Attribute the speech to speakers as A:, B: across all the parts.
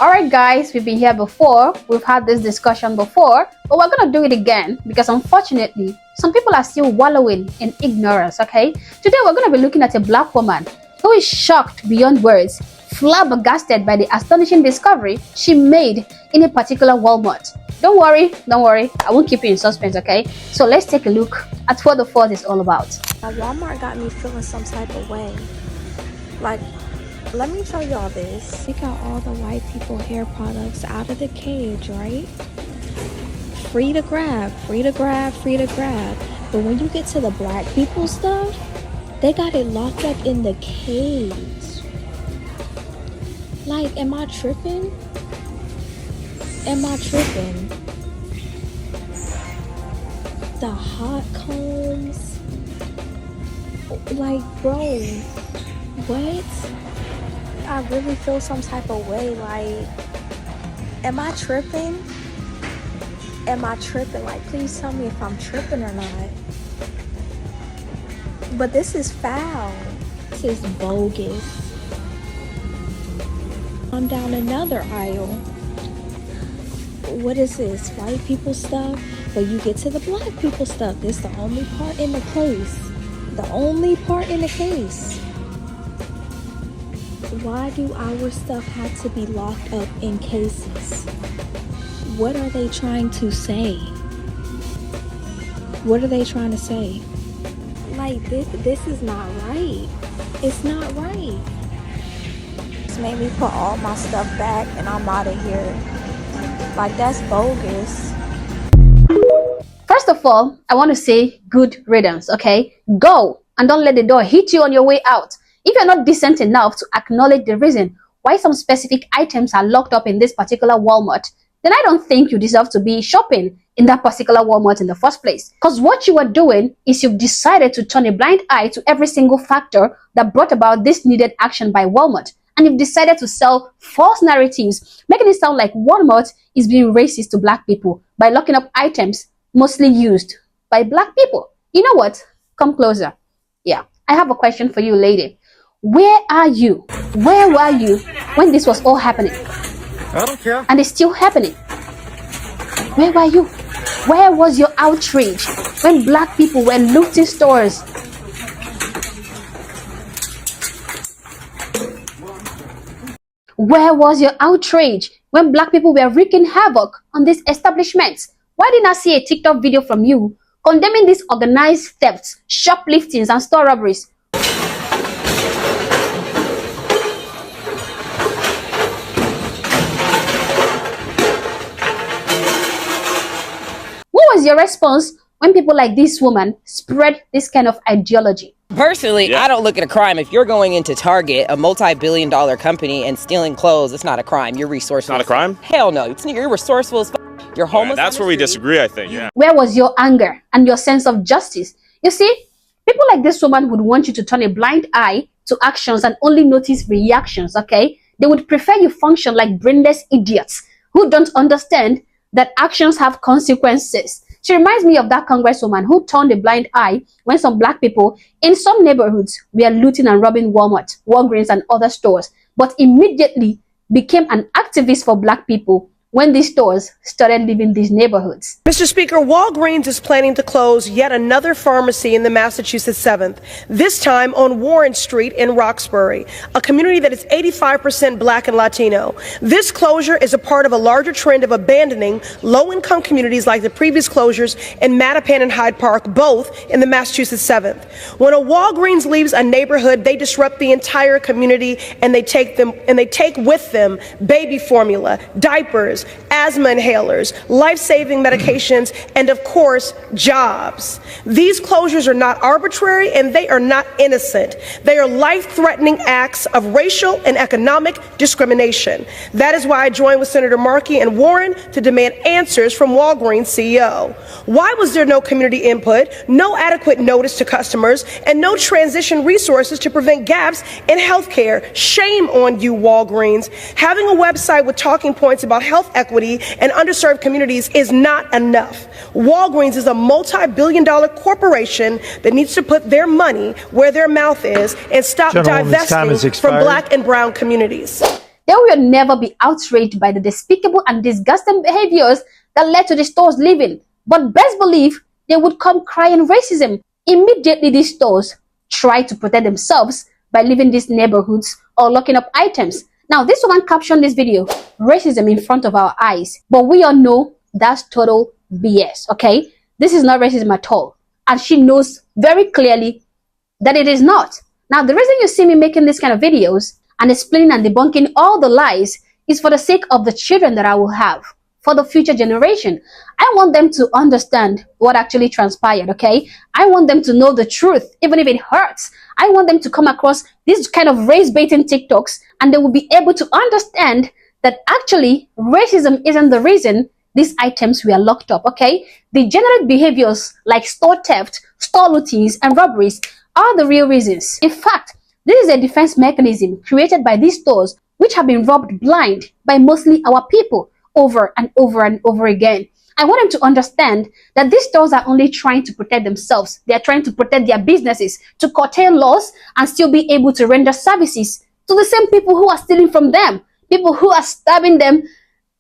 A: Alright guys, we've been here before, we've had this discussion before, but we're gonna do it again because unfortunately, some people are still wallowing in ignorance, okay? Today we're gonna be looking at a black woman who is shocked beyond words, flabbergasted by the astonishing discovery she made in a particular Walmart. Don't worry, I won't keep you in suspense, okay? So let's take a look at what the fuss is all about.
B: Walmart got me feeling some type of way. Like, let me show y'all this. They got all the white people hair products out of the cage, right? Free to grab, free to grab, free to grab. But when you get to the black people stuff, they got it locked up in the cage. Like, am I tripping? Am I tripping? The hot combs. Like, bro, what? I really feel some type of way. Like, am I tripping? Am I tripping? Like, please tell me if I'm tripping or not. But this is foul. This is bogus. I'm down another aisle. What is this? White people stuff? But you get to the black people stuff. This is the only part in the case. The only part in the case. Why do our stuff have to be locked up in cases? What are they trying to say? What are they trying to say? Like, this is not right. It's not right. It's made me put all my stuff back and I'm out of here. Like, that's bogus.
A: First of all, I want to say good riddance, okay? Go and don't let the door hit you on your way out. If you're not decent enough to acknowledge the reason why some specific items are locked up in this particular Walmart, then I don't think you deserve to be shopping in that particular Walmart in the first place. Because what you are doing is you've decided to turn a blind eye to every single factor that brought about this needed action by Walmart. And you've decided to sell false narratives, making it sound like Walmart is being racist to black people by locking up items mostly used by black people. You know what? Come closer. Yeah, I have a question for you, lady. Where are you? Where were you when this was all happening?
C: I don't care.
A: And it's still happening. Where were you? Where was your outrage when black people were looting stores? Where was your outrage when black people were wreaking havoc on these establishments? Why didn't I see a TikTok video from you condemning these organized thefts, shopliftings, and store robberies? What was your response when people like this woman spread this kind of ideology?
D: Personally, I don't look at a crime. If you're going into Target, a multi-billion-dollar company, and stealing clothes, it's not a crime. You're resourceful.
C: Not a crime?
D: Hell no. You're resourceful as You're homeless.
C: That's where we disagree, I think. Yeah.
A: Where was your anger and your sense of justice? You see, people like this woman would want you to turn a blind eye to actions and only notice reactions, okay? They would prefer you function like brainless idiots who don't understand that actions have consequences. She reminds me of that congresswoman who turned a blind eye when some black people in some neighborhoods were looting and robbing Walmart, Walgreens, and other stores, but immediately became an activist for black people when these stores started leaving these neighborhoods.
E: Mr. Speaker, Walgreens is planning to close yet another pharmacy in the Massachusetts 7th, this time on Warren Street in Roxbury, a community that is 85% black and Latino. This closure is a part of a larger trend of abandoning low-income communities like the previous closures in Mattapan and Hyde Park, both in the Massachusetts 7th. When a Walgreens leaves a neighborhood, they disrupt the entire community and they take with them baby formula, diapers, asthma inhalers, life-saving medications, and of course, jobs. These closures are not arbitrary and they are not innocent. They are life-threatening acts of racial and economic discrimination. That is why I joined with Senator Markey and Warren to demand answers from Walgreens CEO. Why was there no community input, no adequate notice to customers, and no transition resources to prevent gaps in healthcare? Shame on you, Walgreens. Having a website with talking points about health equity and underserved communities is not enough. Walgreens is a multi-billion-dollar corporation that needs to put their money where their mouth is and stop divesting from black and brown communities.
A: they will never be outraged by the despicable and disgusting behaviors that led to the stores leaving. But best believe they would come crying racism. Immediately, these stores try to protect themselves by leaving these neighborhoods or locking up items. Now, this woman captioned this video, racism in front of our eyes. But we all know that's total BS, okay? This is not racism at all. And she knows very clearly that it is not. Now, the reason you see me making this kind of videos and explaining and debunking all the lies is for the sake of the children that I will have, for the future generation. I want them to understand what actually transpired, okay? I want them to know the truth, even if it hurts. I want them to come across these kind of race-baiting TikToks and they will be able to understand that actually racism isn't the reason these items were locked up, okay? Degenerate behaviors like store theft, store lootings, and robberies are the real reasons. In fact, this is a defense mechanism created by these stores which have been robbed blind by mostly our people over and over and over again. I want them to understand that these stores are only trying to protect themselves. They are trying to protect their businesses, to curtail laws and still be able to render services to the same people who are stealing from them, people who are stabbing them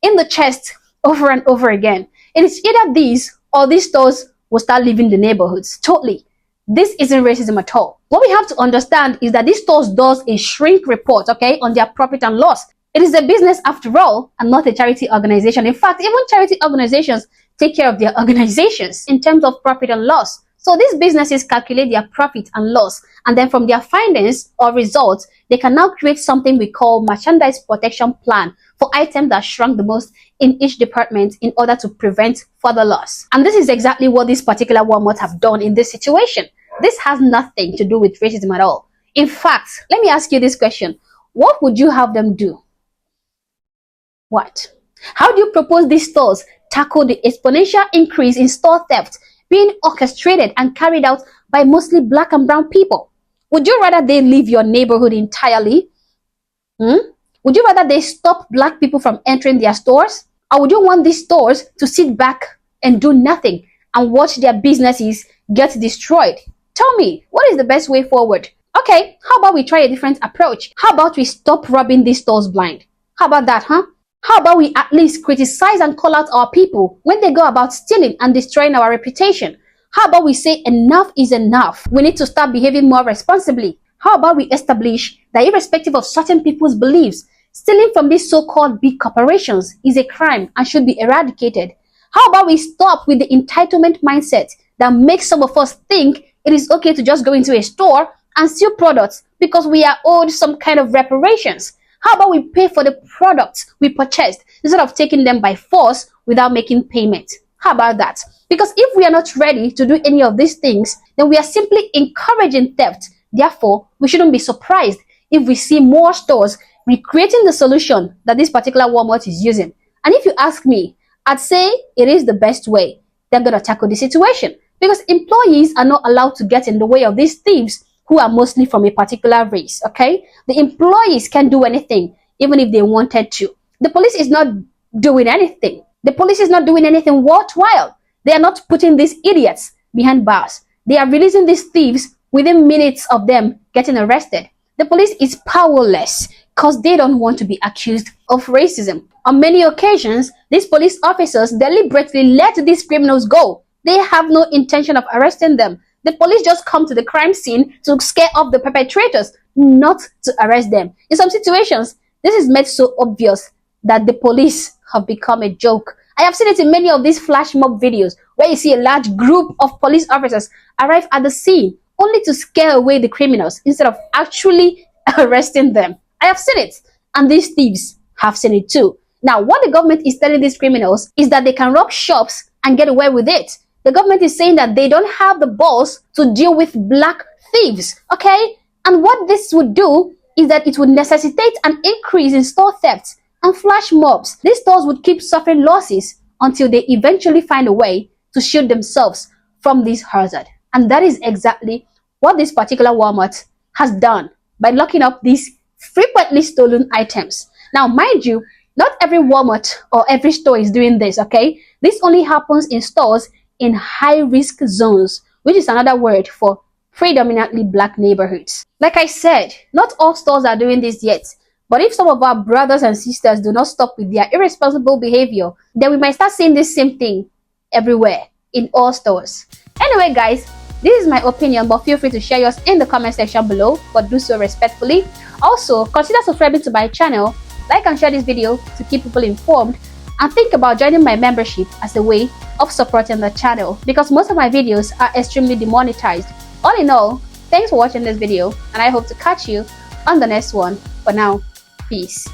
A: in the chest over and over again. It is either these or these stores will start leaving the neighborhoods totally. This isn't racism at all. What we have to understand is that these stores does a shrink report, okay, on their profit and loss. It is a business after all and not a charity organization. In fact, even charity organizations take care of their organizations in terms of profit and loss. So these businesses calculate their profit and loss, and then from their findings or results, they can now create something we call merchandise protection plan for items that shrunk the most in each department in order to prevent further loss. And this is exactly what this particular Walmart have done in this situation. This has nothing to do with racism at all. In fact, let me ask you this question. What would you have them do? What? How do you propose these stores tackle the exponential increase in store theft being orchestrated and carried out by mostly black and brown people? Would you rather they leave your neighborhood entirely? Would you rather they stop black people from entering their stores? Or would you want these stores to sit back and do nothing and watch their businesses get destroyed? Tell me, what is the best way forward? Okay, how about we try a different approach? How about we stop robbing these stores blind? How about that, huh? How about we at least criticize and call out our people when they go about stealing and destroying our reputation? How about we say enough is enough? We need to start behaving more responsibly. How about we establish that irrespective of certain people's beliefs, stealing from these so-called big corporations is a crime and should be eradicated? How about we stop with the entitlement mindset that makes some of us think it is okay to just go into a store and steal products because we are owed some kind of reparations? How about we pay for the products we purchased instead of taking them by force without making payment? How about that? Because if we are not ready to do any of these things, then we are simply encouraging theft. Therefore, we shouldn't be surprised if we see more stores recreating the solution that this particular Walmart is using. And if you ask me, I'd say it is the best way they're going to tackle the situation, because employees are not allowed to get in the way of these thieves who are mostly from a particular race, okay? The employees can't do anything, even if they wanted to. The police is not doing anything. The police is not doing anything worthwhile. They are not putting these idiots behind bars. They are releasing these thieves within minutes of them getting arrested. The police is powerless because they don't want to be accused of racism. On many occasions, these police officers deliberately let these criminals go. They have no intention of arresting them. The police just come to the crime scene to scare off the perpetrators, not to arrest them. In some situations, this is made so obvious that the police have become a joke. I have seen it in many of these flash mob videos where you see a large group of police officers arrive at the scene only to scare away the criminals instead of actually arresting them. I have seen it, and these thieves have seen it too. Now, what the government is telling these criminals is that they can rob shops and get away with it. The government is saying that they don't have the balls to deal with black thieves, okay? And what this would do is that it would necessitate an increase in store thefts and flash mobs. These stores would keep suffering losses until they eventually find a way to shield themselves from this hazard. And that is exactly what this particular Walmart has done by locking up these frequently stolen items. Now, mind you, not every Walmart or every store is doing this, okay? This only happens in stores in high-risk zones, which is another word for predominantly black neighborhoods. Like I said, not all stores are doing this yet, But if some of our brothers and sisters do not stop with their irresponsible behavior, then we might start seeing this same thing everywhere in all stores. Anyway guys, this is my opinion, but feel free to share yours in the comment section below, but do so respectfully. Also, consider subscribing to my channel, like and share this video to keep people informed, and think about joining my membership as a way of supporting the channel, because most of my videos are extremely demonetized. All in all, thanks for watching this video, and I hope to catch you on the next one. For now, peace.